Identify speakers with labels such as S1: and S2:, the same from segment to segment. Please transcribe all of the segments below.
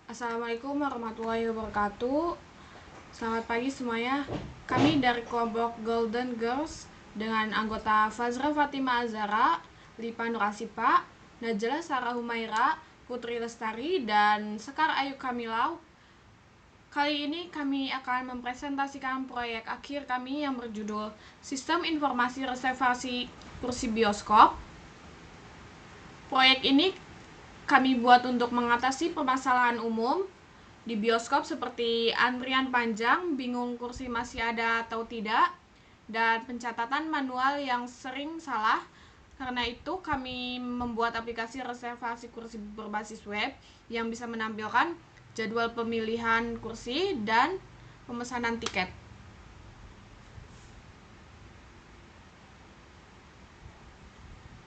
S1: Assalamualaikum warahmatullahi wabarakatuh. Selamat pagi semuanya. Kami dari kelompok Golden Girls dengan anggota Fazra Fatima Azara, Lipa Nur Asifa, Najla Sarah Humaira, Putri Lestari, dan Sekar Ayu Kamilau. Kali ini kami akan mempresentasikan proyek akhir kami yang berjudul Sistem Informasi Reservasi Kursi Bioskop. Proyek ini kami buat untuk mengatasi permasalahan umum di bioskop seperti antrian panjang, bingung kursi masih ada atau tidak, dan pencatatan manual yang sering salah. Karena itu kami membuat aplikasi reservasi kursi berbasis web yang bisa menampilkan jadwal pemilihan kursi dan pemesanan tiket.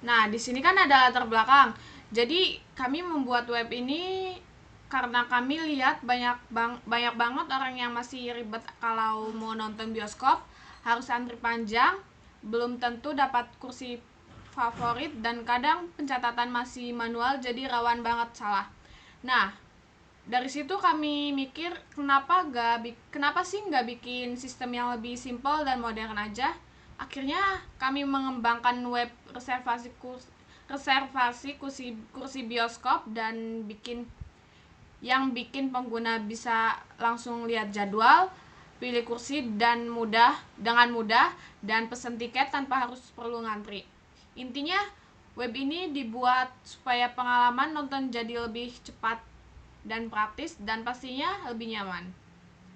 S1: Nah, di sini kan ada latar belakang. Jadi, kami membuat web ini karena kami lihat banyak banget orang yang masih ribet kalau mau nonton bioskop, harus antri panjang, belum tentu dapat kursi favorit, dan kadang pencatatan masih manual jadi rawan banget salah. Nah, dari situ kami mikir kenapa sih nggak bikin sistem yang lebih simpel dan modern aja. Akhirnya kami mengembangkan web reservasi kursi bioskop dan bikin pengguna bisa langsung lihat jadwal, pilih kursi dengan mudah dan pesen tiket tanpa harus perlu ngantri. Intinya, web ini dibuat supaya pengalaman nonton jadi lebih cepat dan praktis dan pastinya lebih nyaman.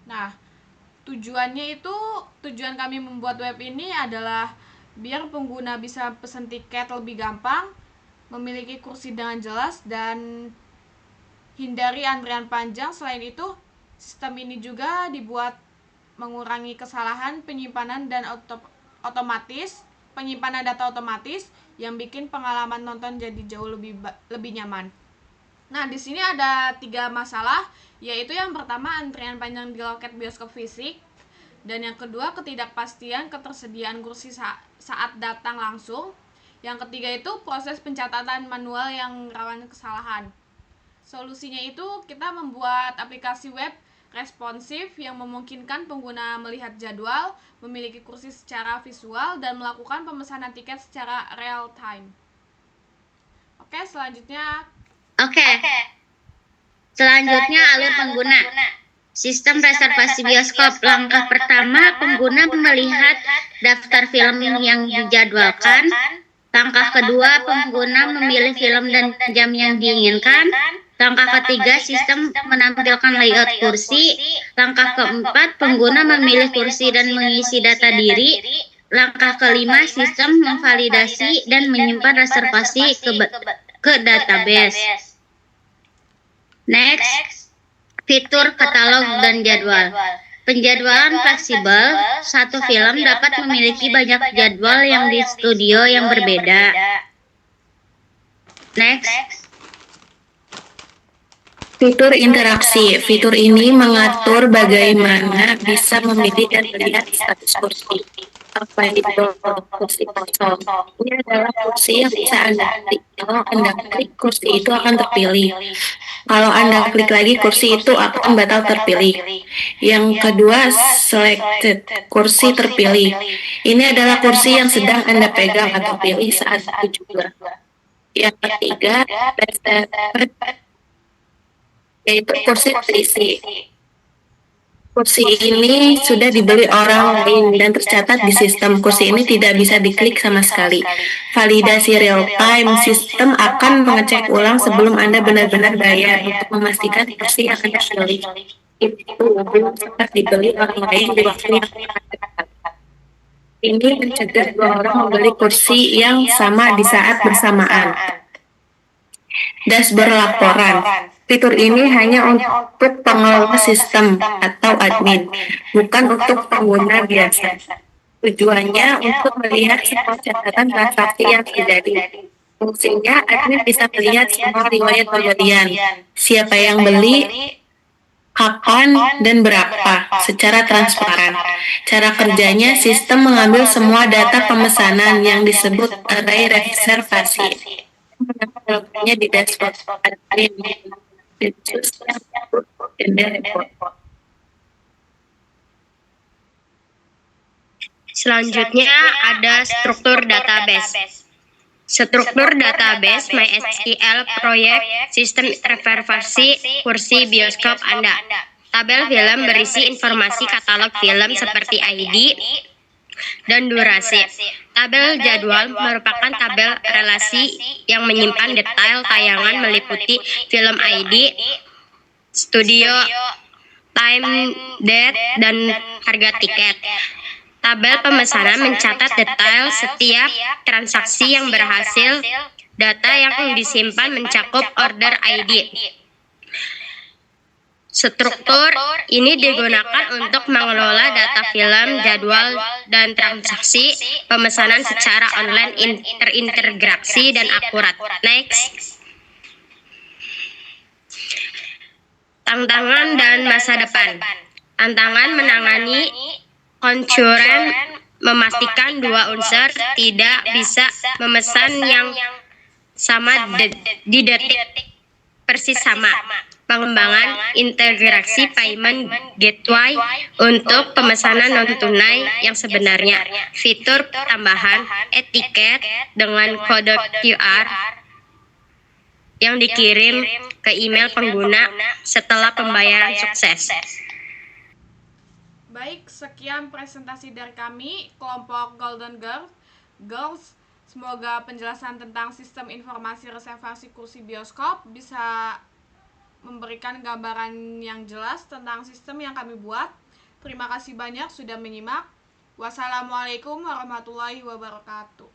S1: Nah, tujuan kami membuat web ini adalah biar pengguna bisa pesen tiket lebih gampang, memiliki kursi dengan jelas, dan hindari antrian panjang. Selain itu, sistem ini juga dibuat mengurangi kesalahan penyimpanan data otomatis yang bikin pengalaman nonton jadi jauh lebih nyaman. Nah, di sini ada 3 masalah, yaitu yang pertama antrian panjang di loket bioskop fisik, dan yang kedua ketidakpastian ketersediaan kursi saat datang langsung. Yang ketiga itu proses pencatatan manual yang rawan kesalahan. Solusinya itu kita membuat aplikasi web responsif yang memungkinkan pengguna melihat jadwal, memiliki kursi secara visual, dan melakukan pemesanan tiket secara real time. Oke, selanjutnya
S2: alur pengguna. Sistem reservasi bioskop. Langkah pertama, pengguna melihat daftar film yang dijadwalkan. Langkah kedua, pengguna memilih film dan jam yang diinginkan. Langkah ketiga, sistem menampilkan layout kursi. Langkah keempat, pengguna memilih kursi dan mengisi data diri. Langkah kelima, sistem memvalidasi dan menyimpan reservasi ke database. Next, fitur katalog dan jadwal. Penjadwalan fleksibel. Satu film dapat memiliki banyak jadwal yang di studio yang berbeda. Next,
S3: fitur interaksi. Fitur ini mengatur bagaimana bisa memilih dan melihat status kursi. Apa itu kursi kosong? Ini adalah kursi yang bisa Anda klik. Kalau Anda klik, kursi itu akan terpilih. Kalau Anda klik lagi, kursi itu akan batal terpilih. Yang kedua, selected, kursi terpilih. Ini adalah kursi yang sedang Anda pegang atau pilih saat itu juga. Yang ketiga, yaitu kursi terisi. Kursi ini sudah dibeli orang lain dan tercatat di sistem. Kursi ini tidak bisa diklik sama sekali. Validasi real time. Sistem akan mengecek ulang sebelum Anda benar-benar bayar untuk memastikan kursi yang Anda pilih itu belum sempat dibeli orang lain di waktu yang dekat. Ini mencegah 2 orang membeli kursi yang sama di saat bersamaan. Dashboard laporan. Fitur ini hanya untuk pengelola sistem atau admin, bukan untuk pengguna biasa. Tujuannya untuk melihat semua catatan transaksi yang terjadi. Fungsinya, admin bisa melihat semua riwayat pembelian, siapa yang beli, kapan, dan berapa, secara transparan. Cara kerjanya, sistem mengambil semua data pemesanan yang disebut array reservasi, menempelkannya di dashboard admin. and then report.
S4: Selanjutnya ada struktur database. Struktur database MySQL proyek sistem reservasi kursi bioskop Anda. Tabel film berisi informasi katalog film seperti ID dan durasi. Tabel jadwal merupakan tabel relasi yang menyimpan detail tayangan meliputi film ID, studio, time, date, dan harga tiket. Tabel pemesanan mencatat detail setiap transaksi yang berhasil. Data yang disimpan mencakup order ID. Struktur ini digunakan untuk mengelola data film, jadwal, dan transaksi pemesanan secara online terintegrasi dan akurat. Next. Tantangan dan masa depan. Tantangan menangani konsumen memastikan dua unsur tidak bisa memesan yang sama di detik persis sama. Pengembangan integrasi payment gateway untuk pemesanan non-tunai yang sebenarnya. Fitur tambahan etiket dengan kode QR yang dikirim ke email pengguna setelah pembayaran sukses.
S1: Baik, sekian presentasi dari kami, kelompok Golden Girls. Semoga penjelasan tentang sistem informasi reservasi kursi bioskop bisa memberikan gambaran yang jelas tentang sistem yang kami buat. Terima kasih banyak sudah menyimak. Wassalamualaikum warahmatullahi wabarakatuh.